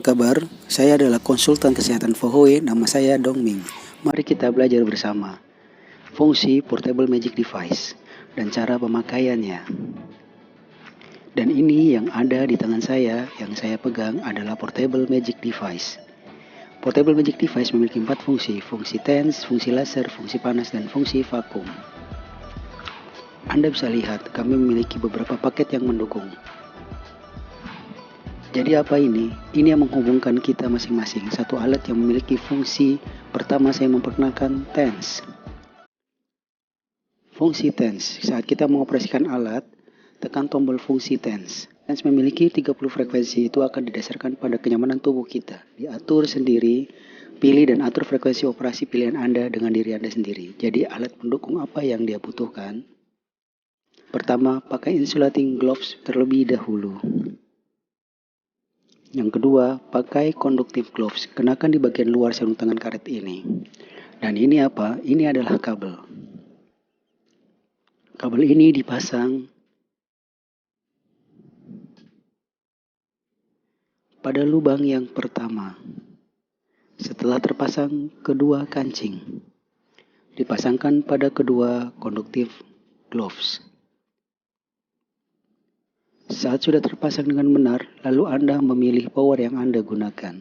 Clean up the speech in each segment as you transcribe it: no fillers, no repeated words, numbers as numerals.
kabar? Saya adalah konsultan kesehatan Fohoe, nama saya Dong Ming. Mari kita belajar bersama fungsi portable magic device dan cara pemakaiannya. Dan ini yang ada di tangan saya, yang saya pegang adalah portable magic device. Portable magic device memiliki 4 fungsi tense, fungsi laser, fungsi panas, dan fungsi vakum. Anda bisa lihat, kami memiliki beberapa paket yang mendukung. Jadi apa ini? Ini yang menghubungkan kita masing-masing. Satu alat yang memiliki fungsi. Pertama saya memperkenalkan tense. Fungsi tense. Saat kita mengoperasikan alat, tekan tombol fungsi tense. Tense memiliki 30 frekuensi. Itu akan didasarkan pada kenyamanan tubuh kita. Diatur sendiri, pilih dan atur frekuensi operasi pilihan Anda dengan diri Anda sendiri. Jadi alat pendukung apa yang dia butuhkan? Pertama, pakai insulating gloves terlebih dahulu. Yang kedua, pakai conductive gloves. Kenakan di bagian luar sarung tangan karet ini. Dan ini apa? Ini adalah kabel. Kabel ini dipasang pada lubang yang pertama. Setelah terpasang kedua kancing, dipasangkan pada kedua conductive gloves. Saat sudah terpasang dengan benar, lalu Anda memilih power yang Anda gunakan.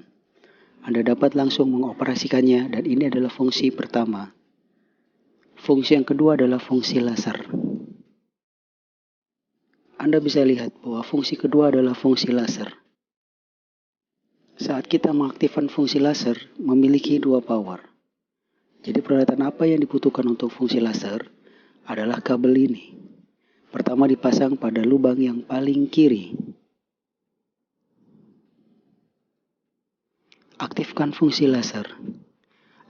Anda dapat langsung mengoperasikannya dan ini adalah fungsi pertama. Fungsi yang kedua adalah fungsi laser. Anda bisa lihat bahwa fungsi kedua adalah fungsi laser. Saat kita mengaktifkan fungsi laser, memiliki 2 power. Jadi peralatan apa yang dibutuhkan untuk fungsi laser adalah kabel ini. Pertama dipasang pada lubang yang paling kiri. Aktifkan fungsi laser.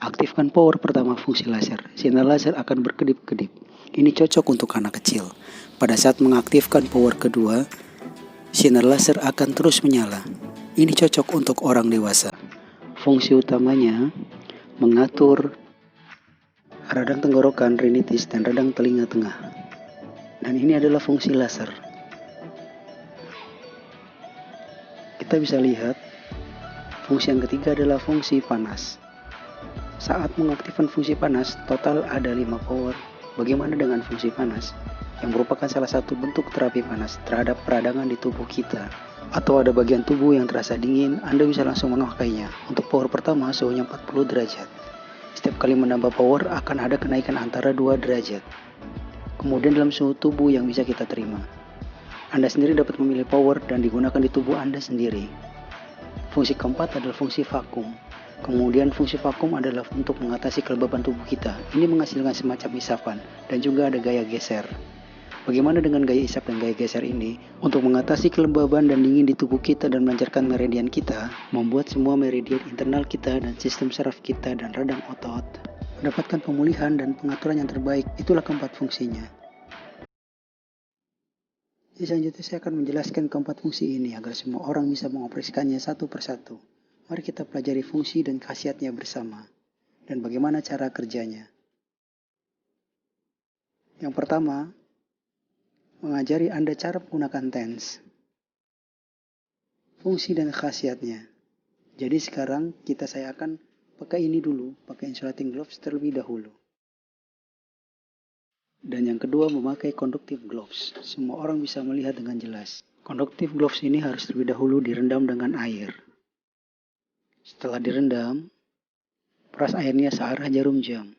Aktifkan power pertama fungsi laser. Sinar laser akan berkedip-kedip. Ini cocok untuk anak kecil. Pada saat mengaktifkan power kedua, sinar laser akan terus menyala. Ini cocok untuk orang dewasa. Fungsi utamanya mengatur radang tenggorokan, rinitis, dan radang telinga tengah. Dan ini adalah fungsi laser. Kita bisa lihat, fungsi yang ketiga adalah fungsi panas. Saat mengaktifkan fungsi panas, total ada 5 power. Bagaimana dengan fungsi panas? Yang merupakan salah satu bentuk terapi panas terhadap peradangan di tubuh kita. Atau ada bagian tubuh yang terasa dingin, Anda bisa langsung memakainya. Untuk power pertama, suhunya 40 derajat. Setiap kali menambah power, akan ada kenaikan antara 2 derajat. Kemudian dalam suhu tubuh yang bisa kita terima. Anda sendiri dapat memilih power dan digunakan di tubuh Anda sendiri. Fungsi keempat adalah fungsi vakum. Kemudian fungsi vakum adalah untuk mengatasi kelembaban tubuh kita. Ini menghasilkan semacam isapan dan juga ada gaya geser. Bagaimana dengan gaya isap dan gaya geser ini? Untuk mengatasi kelembaban dan dingin di tubuh kita dan melancarkan meridian kita, membuat semua meridian internal kita dan sistem saraf kita dan radang otot mendapatkan pemulihan dan pengaturan yang terbaik. Itulah keempat fungsinya. Jadi selanjutnya saya akan menjelaskan keempat fungsi ini agar semua orang bisa mengoperasikannya satu persatu. Mari kita pelajari fungsi dan khasiatnya bersama dan bagaimana cara kerjanya. Yang pertama, mengajari Anda cara menggunakan tense. Fungsi dan khasiatnya. Jadi sekarang saya akan pakai ini dulu, pakai insulating gloves terlebih dahulu. Dan yang kedua memakai conductive gloves. Semua orang bisa melihat dengan jelas. Conductive gloves ini harus terlebih dahulu direndam dengan air. Setelah direndam, peras airnya searah jarum jam.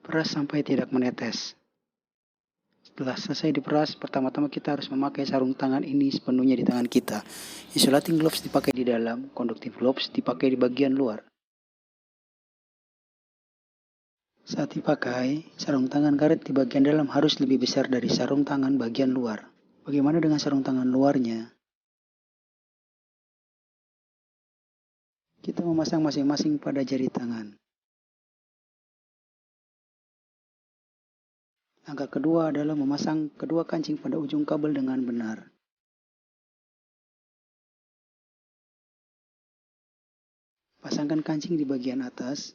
Peras sampai tidak menetes. Setelah selesai diperas, pertama-tama kita harus memakai sarung tangan ini sepenuhnya di tangan kita. Insulating gloves dipakai di dalam, conductive gloves dipakai di bagian luar. Saat dipakai, sarung tangan karet di bagian dalam harus lebih besar dari sarung tangan bagian luar. Bagaimana dengan sarung tangan luarnya? Kita memasang masing-masing pada jari tangan. Langkah kedua adalah memasang kedua kancing pada ujung kabel dengan benar. Pasangkan kancing di bagian atas.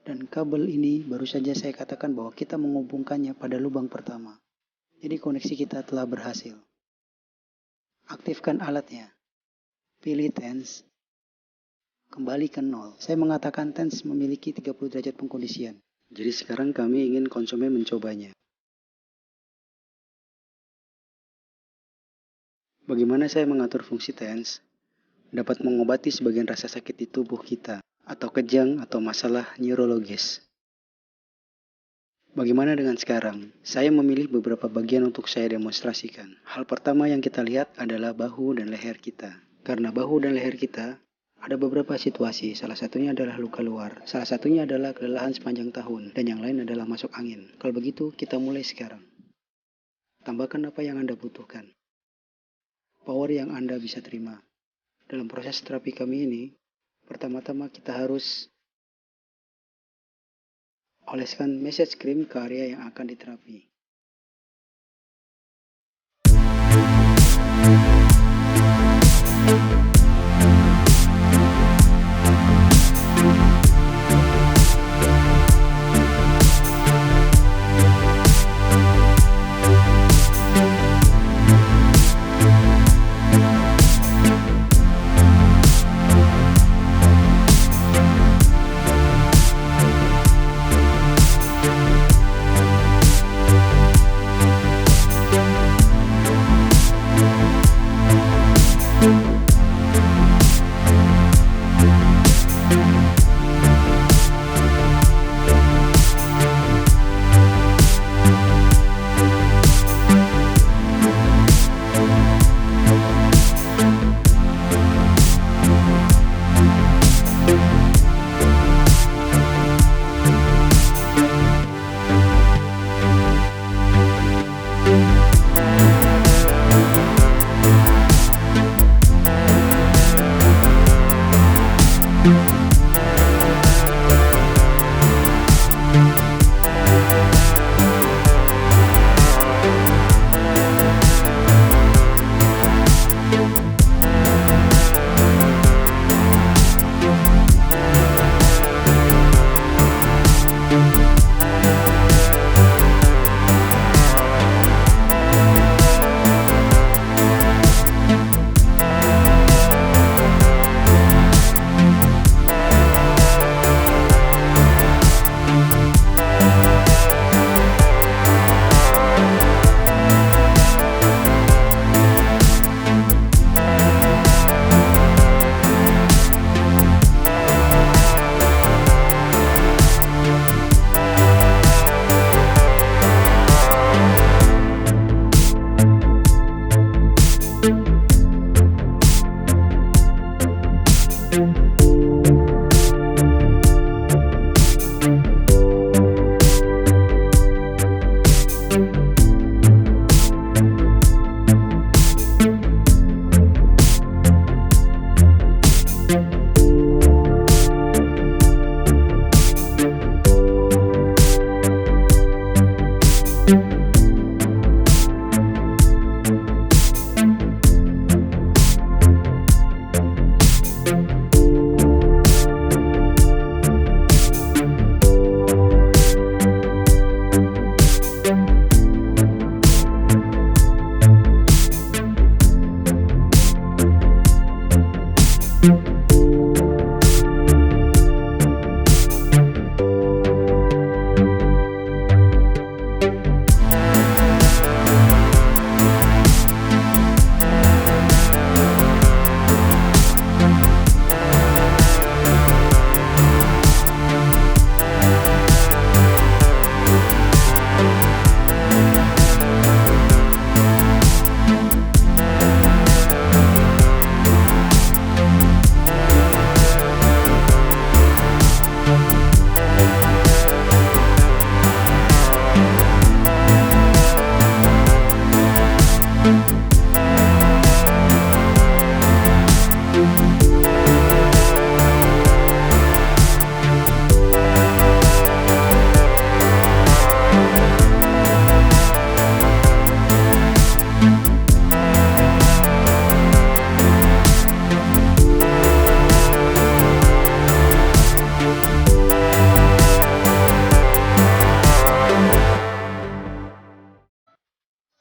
Dan kabel ini baru saja saya katakan bahwa kita menghubungkannya pada lubang pertama. Jadi koneksi kita telah berhasil. Aktifkan alatnya. Pilih TENS. Kembali ke 0. Saya mengatakan TENS memiliki 30 derajat pengkondisian. Jadi sekarang kami ingin konsumen mencobanya. Bagaimana saya mengatur fungsi TENS? Dapat mengobati sebagian rasa sakit di tubuh kita, atau kejang atau masalah neurologis. Bagaimana dengan sekarang? Saya memilih beberapa bagian untuk saya demonstrasikan. Hal pertama yang kita lihat adalah bahu dan leher kita. Karena bahu dan leher kita, ada beberapa situasi. Salah satunya adalah luka luar. Salah satunya adalah kelelahan sepanjang tahun. Dan yang lain adalah masuk angin. Kalau begitu, kita mulai sekarang. Tambahkan apa yang Anda butuhkan. Power yang Anda bisa terima. Dalam proses terapi kami ini, pertama-tama kita harus oleskan massage cream ke area yang akan diterapi.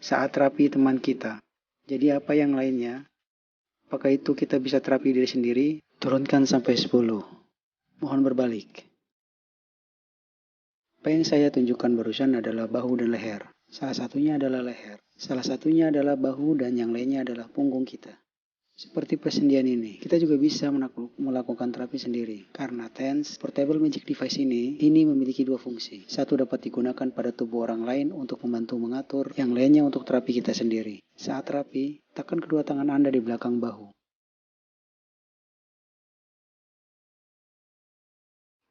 Saat terapi teman kita, Jadi apa yang lainnya? Apakah itu kita bisa terapi diri sendiri? Turunkan sampai 10. Mohon berbalik. Apa yang saya tunjukkan barusan adalah bahu dan leher. Salah satunya adalah leher. Salah satunya adalah bahu dan yang lainnya adalah punggung kita. Seperti persendian ini, kita juga bisa melakukan terapi sendiri. Karena TENS, Portable Magic Device ini memiliki dua fungsi. Satu dapat digunakan pada tubuh orang lain untuk membantu mengatur, yang lainnya untuk terapi kita sendiri. Saat terapi, tekan kedua tangan Anda di belakang bahu.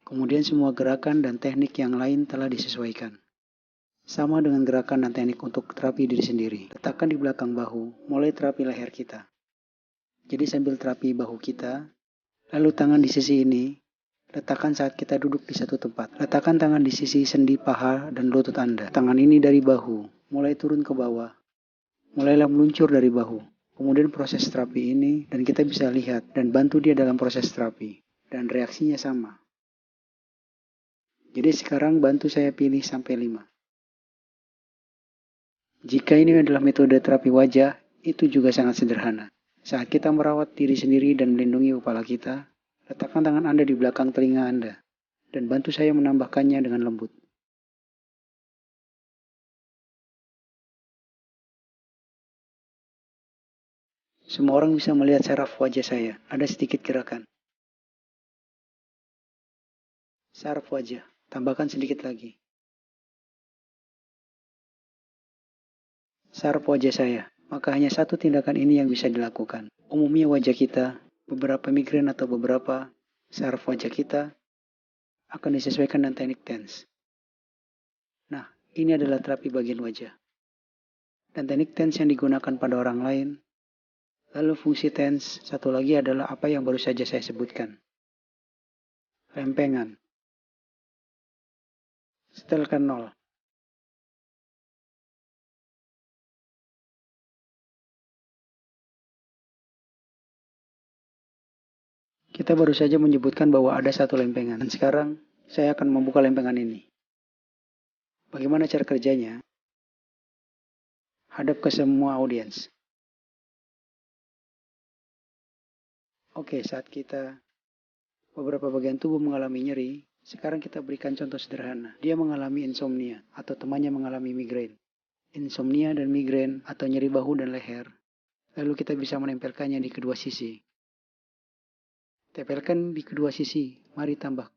Kemudian semua gerakan dan teknik yang lain telah disesuaikan. Sama dengan gerakan dan teknik untuk terapi diri sendiri. Letakkan di belakang bahu, mulai terapi leher kita. Jadi sambil terapi bahu kita, lalu tangan di sisi ini, letakkan saat kita duduk di satu tempat. Letakkan tangan di sisi sendi paha dan lutut Anda. Tangan ini dari bahu, mulai turun ke bawah. Mulailah meluncur dari bahu. Kemudian proses terapi ini, dan kita bisa lihat dan bantu dia dalam proses terapi. Dan reaksinya sama. Jadi sekarang bantu saya pilih sampai 5. Jika ini adalah metode terapi wajah, itu juga sangat sederhana. Saat kita merawat diri sendiri dan melindungi kepala kita, letakkan tangan Anda di belakang telinga Anda, dan bantu saya menambahkannya dengan lembut. Semua orang bisa melihat saraf wajah saya, ada sedikit gerakan. Saraf wajah, tambahkan sedikit lagi. Saraf wajah saya, maka hanya satu tindakan ini yang bisa dilakukan. Umumnya wajah kita, beberapa migrain atau beberapa saraf wajah kita akan disesuaikan dengan teknik TENS. Nah, ini adalah terapi bagian wajah. Dan teknik TENS yang digunakan pada orang lain. Lalu fungsi TENS satu lagi adalah apa yang baru saja saya sebutkan. Lempengan. Setelkan 0. Kita baru saja menyebutkan bahwa ada satu lempengan. Dan sekarang saya akan membuka lempengan ini. Bagaimana cara kerjanya? Hadap ke semua audiens. Oke, saat kita beberapa bagian tubuh mengalami nyeri, sekarang kita berikan contoh sederhana. Dia mengalami insomnia atau temannya mengalami migrain. Insomnia dan migrain atau nyeri bahu dan leher. Lalu kita bisa menempelkannya di kedua sisi. Tempelkan di kedua sisi. Mari tambah.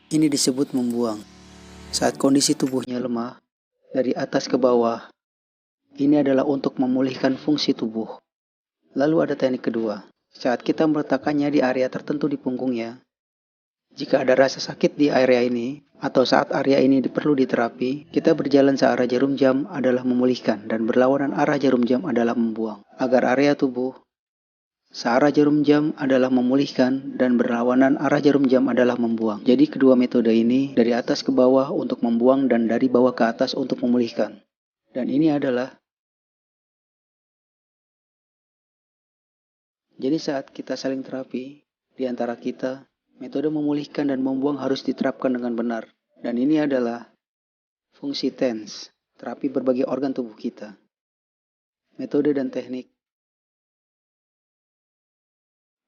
Ini disebut membuang. Saat kondisi tubuhnya lemah, dari atas ke bawah, ini adalah untuk memulihkan fungsi tubuh. Lalu ada teknik kedua. Saat kita meletakkannya di area tertentu di punggungnya, jika ada rasa sakit di area ini, atau saat area ini perlu diterapi, kita berjalan searah jarum jam adalah memulihkan dan berlawanan arah jarum jam adalah membuang. Agar area tubuh searah jarum jam adalah memulihkan dan berlawanan arah jarum jam adalah membuang. Jadi kedua metode ini dari atas ke bawah untuk membuang dan dari bawah ke atas untuk memulihkan. Dan ini adalah jadi saat kita saling terapi di antara kita, metode memulihkan dan membuang harus diterapkan dengan benar. Dan ini adalah fungsi TENS, terapi berbagai organ tubuh kita. Metode dan teknik.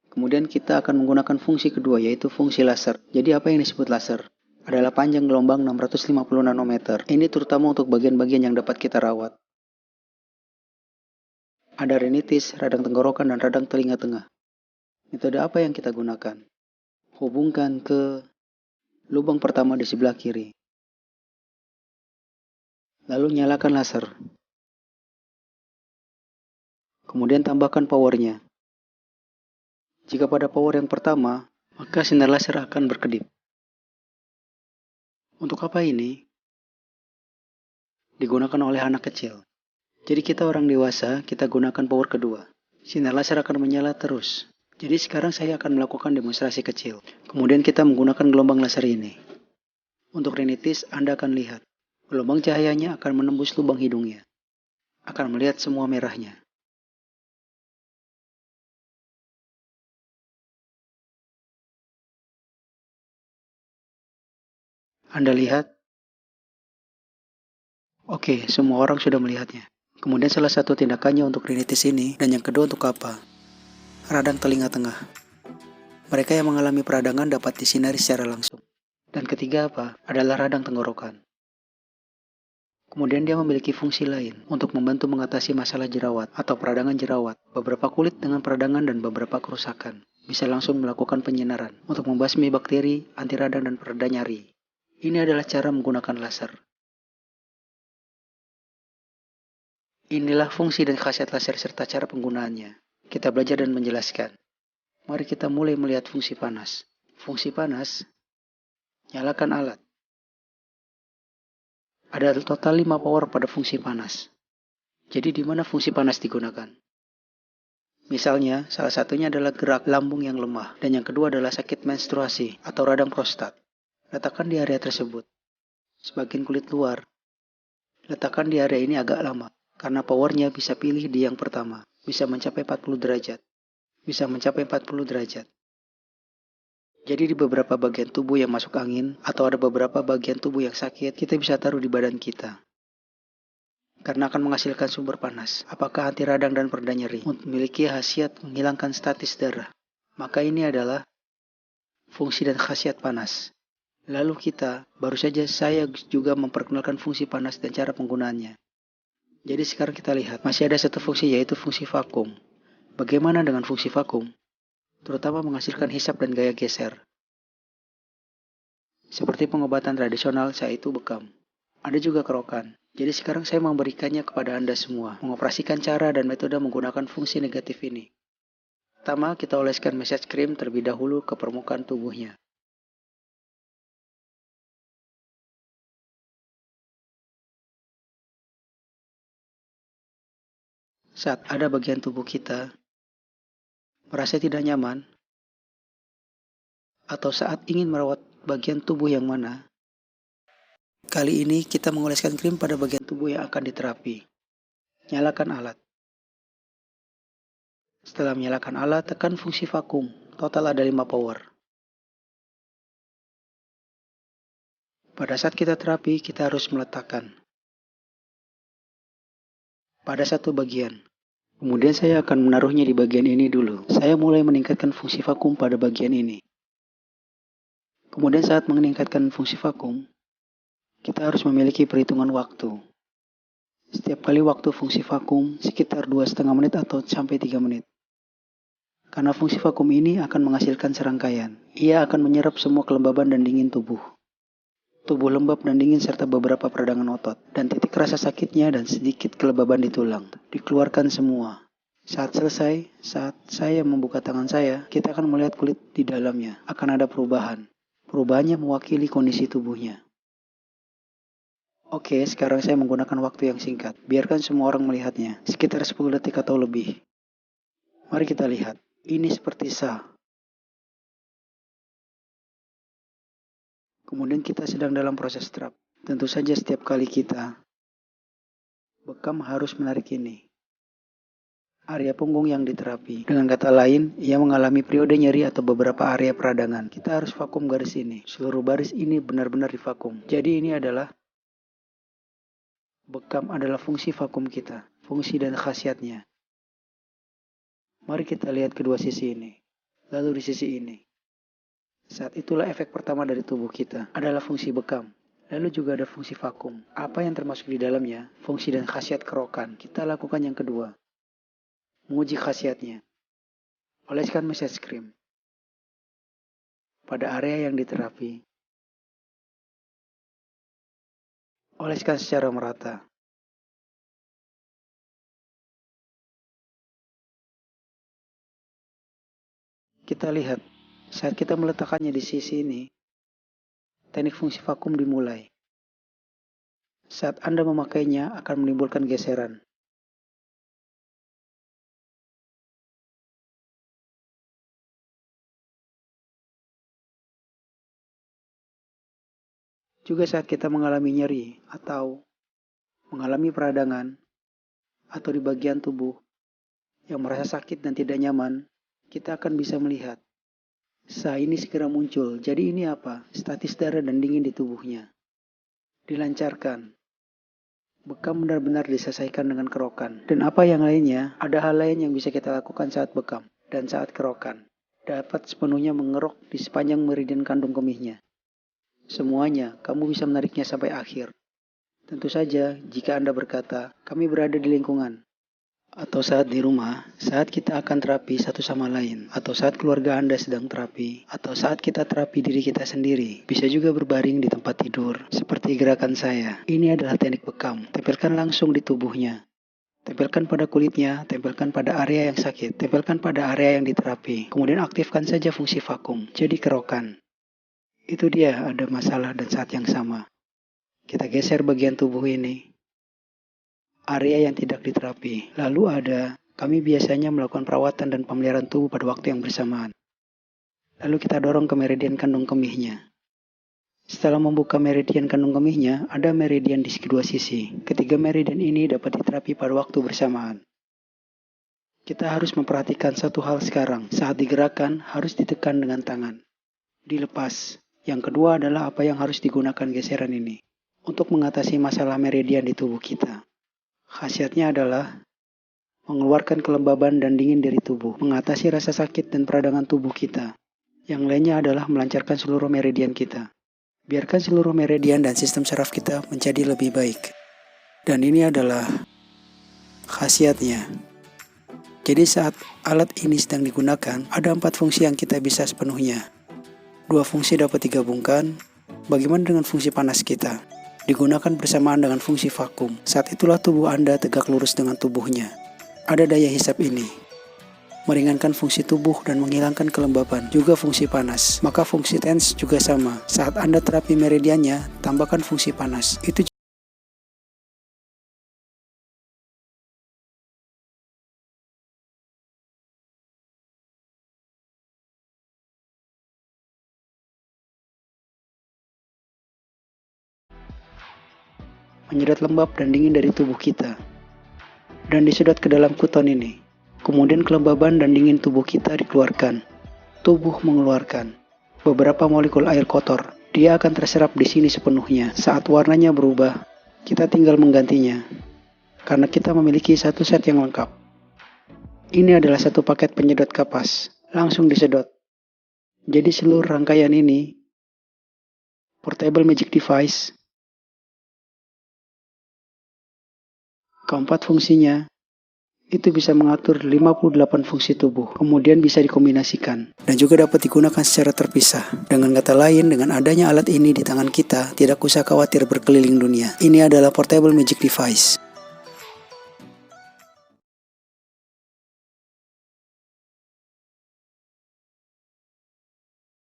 Kemudian kita akan menggunakan fungsi kedua, yaitu fungsi laser. Jadi apa yang disebut laser? Adalah panjang gelombang 650 nanometer. Ini terutama untuk bagian-bagian yang dapat kita rawat. Ada rinitis, radang tenggorokan, dan radang telinga tengah. Metode apa yang kita gunakan? Hubungkan ke lubang pertama di sebelah kiri. Lalu nyalakan laser. Kemudian tambahkan powernya. Jika pada power yang pertama, maka sinar laser akan berkedip. Untuk apa ini? Digunakan oleh anak kecil. Jadi kita orang dewasa, kita gunakan power kedua. Sinar laser akan menyala terus. Jadi sekarang saya akan melakukan demonstrasi kecil. Kemudian kita menggunakan gelombang laser ini. Untuk rinitis, Anda akan lihat. Gelombang cahayanya akan menembus lubang hidungnya. Akan melihat semua merahnya. Anda lihat? Oke, semua orang sudah melihatnya. Kemudian salah satu tindakannya untuk rinitis ini, dan yang kedua untuk apa? Radang telinga tengah. Mereka yang mengalami peradangan dapat disinari secara langsung. Dan ketiga apa? Adalah radang tenggorokan. Kemudian dia memiliki fungsi lain untuk membantu mengatasi masalah jerawat atau peradangan jerawat, beberapa kulit dengan peradangan dan beberapa kerusakan. Bisa langsung melakukan penyinaran untuk membasmi bakteri, anti radang dan pereda nyeri. Ini adalah cara menggunakan laser. Inilah fungsi dan khasiat laser serta cara penggunaannya. Kita belajar dan menjelaskan. Mari kita mulai melihat fungsi panas. Fungsi panas, nyalakan alat. Ada total 5 power pada fungsi panas. Jadi di mana fungsi panas digunakan? Misalnya, salah satunya adalah gerak lambung yang lemah, dan yang kedua adalah sakit menstruasi atau radang prostat. Letakkan di area tersebut. Sebagian kulit luar, letakkan di area ini agak lama. Karena powernya bisa pilih di yang pertama, bisa mencapai 40 derajat. Bisa mencapai 40 derajat. Jadi di beberapa bagian tubuh yang masuk angin, atau ada beberapa bagian tubuh yang sakit, kita bisa taruh di badan kita. Karena akan menghasilkan sumber panas. Apakah anti radang dan pereda nyeri? Memiliki khasiat menghilangkan statis darah. Maka ini adalah fungsi dan khasiat panas. Lalu baru saja saya juga memperkenalkan fungsi panas dan cara penggunaannya. Jadi sekarang kita lihat, masih ada satu fungsi yaitu fungsi vakum. Bagaimana dengan fungsi vakum? Terutama menghasilkan hisap dan gaya geser. Seperti pengobatan tradisional, yaitu bekam. Ada juga kerokan. Jadi sekarang saya memberikannya kepada Anda semua, mengoperasikan cara dan metode menggunakan fungsi negatif ini. Pertama, kita oleskan massage cream terlebih dahulu ke permukaan tubuhnya. Saat ada bagian tubuh kita merasa tidak nyaman, atau saat ingin merawat bagian tubuh yang mana, kali ini kita mengoleskan krim pada bagian tubuh yang akan diterapi. Nyalakan alat. Setelah menyalakan alat, tekan fungsi vakum. Total ada 5 power. Pada saat kita terapi, kita harus meletakkan pada satu bagian. Kemudian saya akan menaruhnya di bagian ini dulu. Saya mulai meningkatkan fungsi vakum pada bagian ini. Kemudian saat meningkatkan fungsi vakum, kita harus memiliki perhitungan waktu. Setiap kali waktu fungsi vakum sekitar 2,5 menit atau sampai 3 menit. Karena fungsi vakum ini akan menghasilkan serangkaian. Ia akan menyerap semua kelembaban dan dingin tubuh. Tubuh lembab dan dingin serta beberapa peradangan otot. Dan titik rasa sakitnya dan sedikit kelembaban di tulang. Dikeluarkan semua. Saat selesai, saat saya membuka tangan saya, kita akan melihat kulit di dalamnya. Akan ada perubahan. Perubahannya mewakili kondisi tubuhnya. Oke, sekarang saya menggunakan waktu yang singkat. Biarkan semua orang melihatnya. Sekitar 10 detik atau lebih. Mari kita lihat. Ini seperti sah. Kemudian kita sedang dalam proses trap. Tentu saja setiap kali kita bekam harus menarik ini. Area punggung yang diterapi. Dengan kata lain, ia mengalami periode nyeri atau beberapa area peradangan. Kita harus vakum garis ini. Seluruh baris ini benar-benar divakum. Jadi ini adalah bekam adalah fungsi vakum kita. Fungsi dan khasiatnya. Mari kita lihat kedua sisi ini. Lalu di sisi ini. Saat itulah efek pertama dari tubuh kita adalah fungsi bekam. Lalu juga ada fungsi vakum. Apa yang termasuk di dalamnya? Fungsi dan khasiat kerokan. Kita lakukan yang kedua. Menguji khasiatnya. Oleskan massage cream pada area yang diterapi. Oleskan secara merata. Kita lihat, saat kita meletakkannya di sisi ini, teknik fungsi vakum dimulai. Saat Anda memakainya akan menimbulkan geseran. Juga saat kita mengalami nyeri atau mengalami peradangan atau di bagian tubuh yang merasa sakit dan tidak nyaman, kita akan bisa melihat sah ini segera muncul. Jadi ini apa? Statis darah dan dingin di tubuhnya. Dilancarkan. Bekam benar-benar diselesaikan dengan kerokan. Dan apa yang lainnya? Ada hal lain yang bisa kita lakukan saat bekam dan saat kerokan. Dapat sepenuhnya mengerok di sepanjang meridian kandung kemihnya. Semuanya, kamu bisa menariknya sampai akhir. Tentu saja, jika Anda berkata, kami berada di lingkungan. Atau saat di rumah, saat kita akan terapi satu sama lain. Atau saat keluarga Anda sedang terapi. Atau saat kita terapi diri kita sendiri. Bisa juga berbaring di tempat tidur. Seperti gerakan saya. Ini adalah teknik bekam. Tempelkan langsung di tubuhnya. Tempelkan pada kulitnya, tempelkan pada area yang sakit, tempelkan pada area yang diterapi. Kemudian aktifkan saja fungsi vakum. Jadi kerokan. Itu dia, ada masalah dan saat yang sama. Kita geser bagian tubuh ini. Area yang tidak diterapi. Lalu kami biasanya melakukan perawatan dan pemeliharaan tubuh pada waktu yang bersamaan. Lalu kita dorong ke meridian kandung kemihnya. Setelah membuka meridian kandung kemihnya, ada meridian di kedua sisi. Ketiga meridian ini dapat diterapi pada waktu bersamaan. Kita harus memperhatikan satu hal sekarang. Saat digerakkan, harus ditekan dengan tangan. Dilepas. Yang kedua adalah apa yang harus digunakan geseran ini untuk mengatasi masalah meridian di tubuh kita. Khasiatnya adalah mengeluarkan kelembaban dan dingin dari tubuh, mengatasi rasa sakit dan peradangan tubuh kita. Yang lainnya adalah melancarkan seluruh meridian kita. Biarkan seluruh meridian dan sistem saraf kita menjadi lebih baik. Dan ini adalah khasiatnya. Jadi saat alat ini sedang digunakan, ada 4 fungsi yang kita bisa sepenuhnya. 2 fungsi dapat digabungkan. Bagaimana dengan fungsi panas kita? Digunakan bersamaan dengan fungsi vakum. Saat itulah tubuh Anda tegak lurus dengan tubuhnya. Ada daya hisap ini. Meringankan fungsi tubuh dan menghilangkan kelembaban. Juga fungsi panas. Maka fungsi tense juga sama. Saat Anda terapi meridiannya, tambahkan fungsi panas. Itu menyedot lembab dan dingin dari tubuh kita. Dan disedot ke dalam kuton ini. Kemudian kelembaban dan dingin tubuh kita dikeluarkan. Tubuh mengeluarkan beberapa molekul air kotor. Dia akan terserap di sini sepenuhnya. Saat warnanya berubah, kita tinggal menggantinya. Karena kita memiliki satu set yang lengkap. Ini adalah satu paket penyedot kapas. Langsung disedot. Jadi seluruh rangkaian ini, portable magic device, keempat fungsinya, itu bisa mengatur 58 fungsi tubuh, kemudian bisa dikombinasikan dan juga dapat digunakan secara terpisah. Dengan kata lain, dengan adanya alat ini di tangan kita, tidak usah khawatir berkeliling dunia. Ini adalah portable magic device.